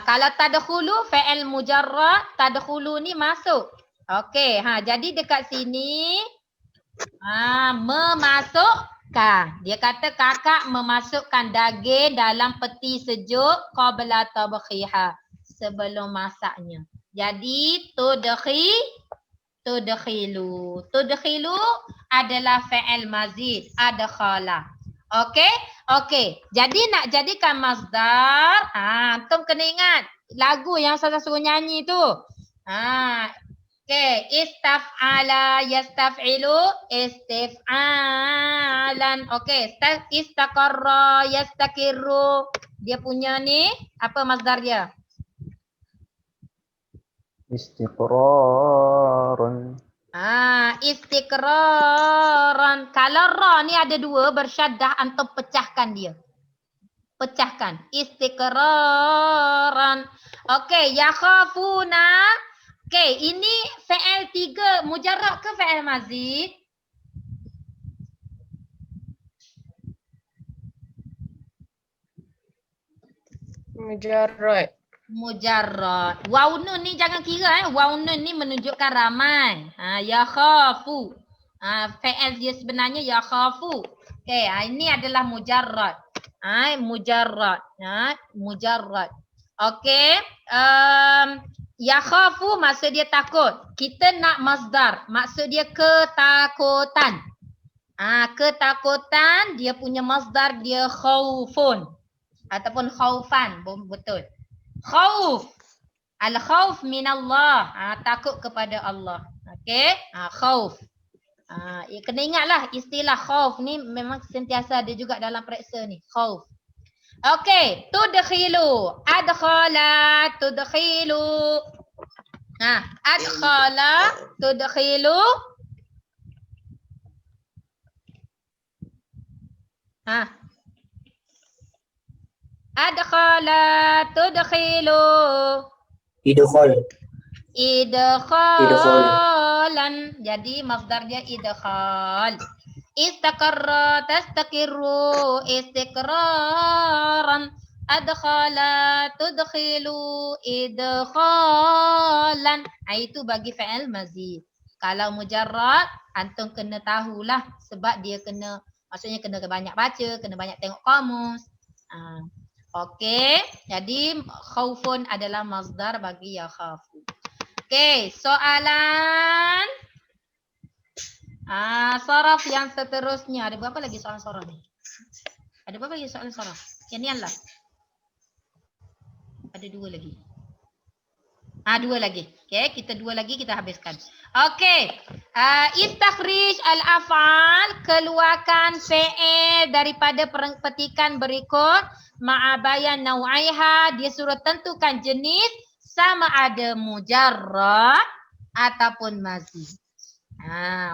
B: Kalau tadkhulu fi'il mujarrad, tadkhulu ni masuk. Okey, jadi dekat sini memasukkan. Dia kata kakak memasukkan daging dalam peti sejuk qabla tabkhiha, sebelum masaknya. Jadi tudkhilu. Tudkhilu adalah fi'il mazid, adkhala. Okey. Jadi nak jadikan masdar, antum kena ingat lagu yang saya suruh nyanyi tu. Okey, istaf'ala yastaf'ilu istif'alan. Okey, istaqarra yastakirru. Dia punya ni apa masdar dia?
D: Istiqraran.
B: Istiqraran. Kalau ra ni ada dua bersyaddah, antum pecahkan dia. Pecahkan. Istiqraran. Okey, yakhafuna. Okey, ini fi'il 3 mujarrad ke fi'il mazid?
F: Mujarrad.
B: Mujarrad. Waw nun ni jangan kira Waw nun ni menunjukkan ramai. Yakhafu. Fi'il dia sebenarnya yakhafu. Okey, ini adalah mujarrad. Mujarrad. Mujarrad. Okey. Yakhafu maksud dia takut. Kita nak masdar. Maksud dia ketakutan. Ketakutan dia punya masdar dia khaufun. Ataupun khaufan. Betul. Khauf. Al-khauf minallah. Takut kepada Allah. Okey. Khauf. Kena ingatlah istilah khauf ni memang sentiasa ada juga dalam periksa ni. Khauf. Okey. Tudkhilu. Adkhala. Tudkhilu. Adkhala. Tudkhilu. Adkhala tudkhilu.
E: Idkhal.
B: Idkhalan. Jadi masdar dia idkhal. Istaqarra tastaqirru istiqraran. Adkhala tudkhilu idkhalan. Itu bagi fi'il mazid. Kalau mujarrad antum kena tahulah sebab dia kena, maksudnya kena banyak baca, kena banyak tengok kamus. Okey, jadi khaufun adalah masdar bagi yakhafu. Okey, soalan saraf yang seterusnya. Ada berapa lagi soalan saraf ni? Ada berapa lagi soalan saraf? Yang ni lah. Ada dua lagi. Dua lagi. Okey, kita dua lagi kita habiskan. Okey. Istakhrij al-af'al, keluarkan fi'il daripada petikan berikut. Ma'abayan naw'aiha, dia suruh tentukan jenis sama ada mujarrad ataupun mazid.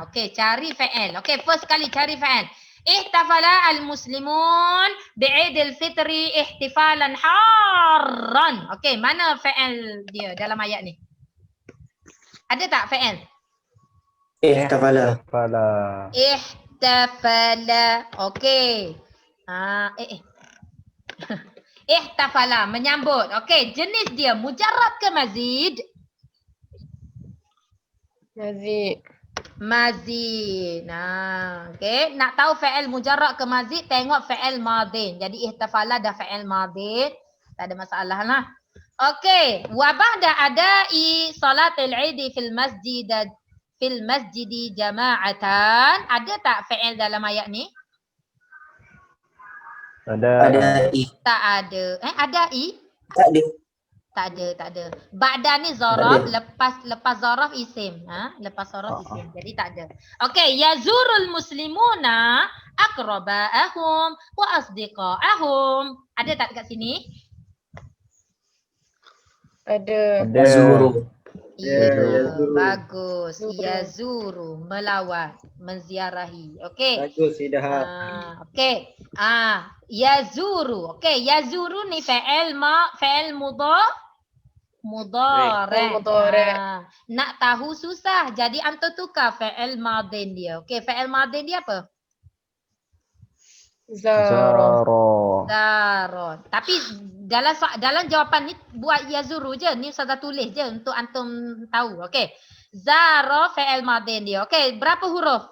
B: Okey, cari fi'il. Okey, first kali cari fi'il. Ihtafala al-muslimun bi'idil fitri ihtifalan harran. Okey, mana fi'il dia dalam ayat ni? Ada tak fi'il?
E: Ihtafala.
B: Ihtafala. Okey. Ihtafala, menyambut. Okey, jenis dia mujarrad ke mazid?
F: Mazid.
B: Mazid. Okey, nak tahu fi'il mujarrad ke mazid, tengok fi'il madin. Jadi ihtafala dah fi'il madin, tak ada masalah lah. Okey, wa ba'da ada'i salatil 'id fil fil masjidi jama'atan. Ada tak fi'il dalam ayat ni?
E: Ada i.
B: Tak ada. Ada i?
E: Tak ada.
B: Tak ada. Ba'da ni zaraf, lepas zaraf isim. Lepas zaraf isim. Jadi tak ada. Okey, yazurul muslimuna aqraba'ahum wa asdiqa'ahum. Ada tak dekat sini?
F: Ada.
E: Yazuru.
B: Ya,
C: yazuru.
B: bagus.
F: Zuru.
B: Yazuru, melawat, menziarahi. Okey.
C: Bagus Hidahat.
B: Okey. Yazuru. Okey, yazuru ni fi'il mudhari'.
F: Mudhari'.
B: Nak tahu susah. Jadi antum tukar fi'il madin dia. Okey, fi'il madin dia apa?
F: Zara.
B: Zaron. Tapi dalam jawapan ni buat yazuru je. Ni Ustazah tulis je untuk antum tahu. Okey. Zara fi'il madin dia. Okey, berapa huruf?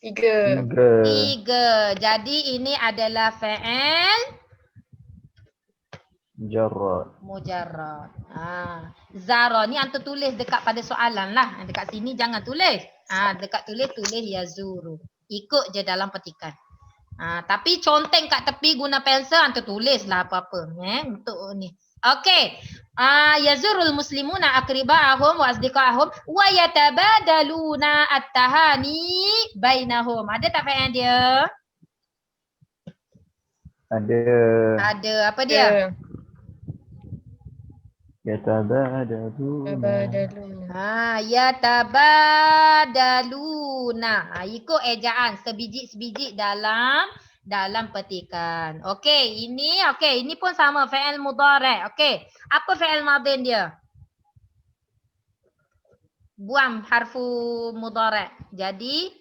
F: 3.
B: 3. Jadi ini adalah fi'il mujarrad. Zara ni antum tulis dekat pada soalan lah. Dekat sini jangan tulis. Dekat tulis yazuru. Ikut je dalam petikan. Tapi conteng kat tepi guna pensel antum tulis lah apa-apa untuk ni. Okey. Yazurul muslimuna aqriba'ahum wa asdiqa'ahum wa yatabadaluna at-tahani bainahum. Ada tak fi'il dia? Ada. Apa dia?
F: Yatabadaluna.
B: Yatabadaluna. Ikut ejaan sebiji-sebiji dalam petikan. Okey, ini pun sama fi'il mudhari'. Okey. Apa fi'il madin dia? Buang harfu mudhari'. Jadi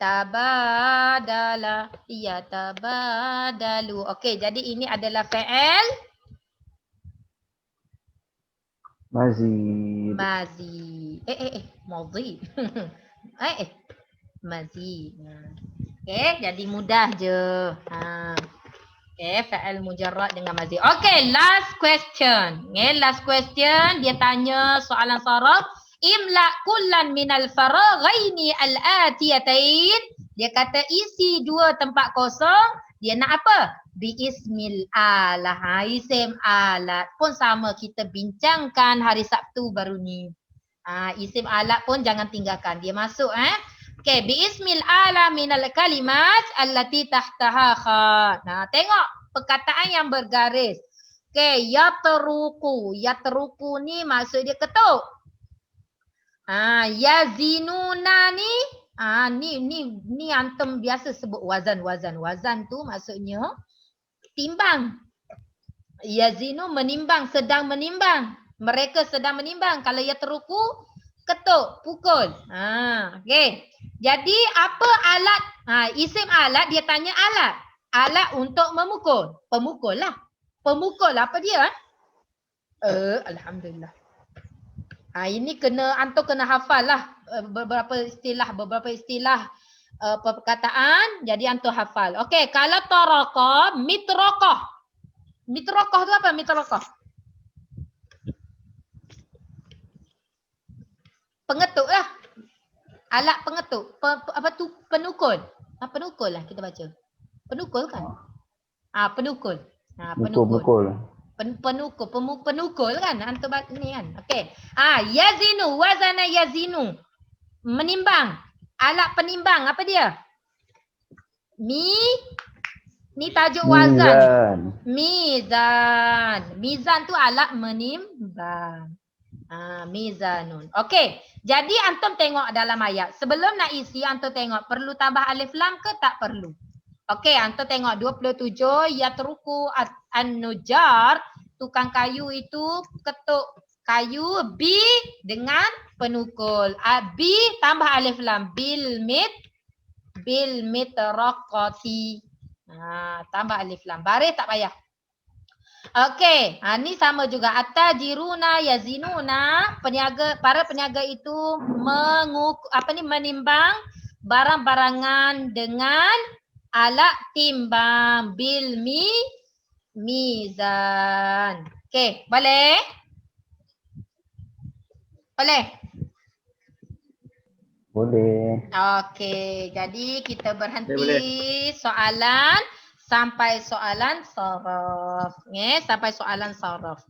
B: tabadala, yatabadalu. Okey, jadi ini adalah fi'il mazid. Madhi. Mazid. Okey, jadi mudah je. Okey, fa'al mujarrad dengan mazid. Okey, last question. Last question dia tanya soalan saraf. Imla kullan minal faraghaini al-atiyatain. Dia kata isi 2 tempat kosong. Dia nak apa? Biismil alah. Isim alat pun sama kita bincangkan hari Sabtu baru ni. Isim alat pun jangan tinggalkan. Dia masuk Okey, biismil ala minal kalimat allati tahtaha kha. Tengok perkataan yang bergaris. Okey, yatruku. Yatruku ni maksud dia ketuk. Yazinuna ni ni antum biasa sebut wazan. Wazan tu maksudnya timbang. Yazinu menimbang, sedang menimbang. Mereka sedang menimbang. Kalau yatruku ketuk, pukul. Okey. Jadi apa alat? Isim alat dia tanya alat. Alat untuk memukul. Pemukul lah. Pemukul apa dia? Alhamdulillah. Ini antum kena hafal lah beberapa istilah perkataan. Jadi antum hafal. Okey, kalau taraqah, mitraqah. Mitraqah tu apa? Mitraqah. Pengetuk lah. Alat pengetuk. Apa tu? Penukul. Penukul lah kita baca. Penukul kan? Penukul. Penukul. Penukul kan? Antum ni kan? Okey. Yazinu. Wazana yazinu. Menimbang. Alat penimbang. Apa dia? Ni tajuk wazan. Mizan. Mizan tu alat menimbang. Mizanun. Okey. Jadi antum tengok dalam ayat. Sebelum nak isi antum tengok perlu tambah alif lam ke tak perlu? Okey, antum tengok 27 yatruku an-nujar, tukang kayu itu ketuk kayu bi dengan penukul. Bi tambah alif lam bil mitraqati. Tambah alif lam. Baris tak payah. Okey, ni sama juga at-tajiruna yazinuna, para peniaga itu menimbang barang-barangan dengan alat timbang bil mizan. Okey, boleh? Boleh.
D: Boleh.
B: Okey, jadi kita berhenti
C: Boleh.
B: soalan sampai soalan saraf. Sampai soalan saraf.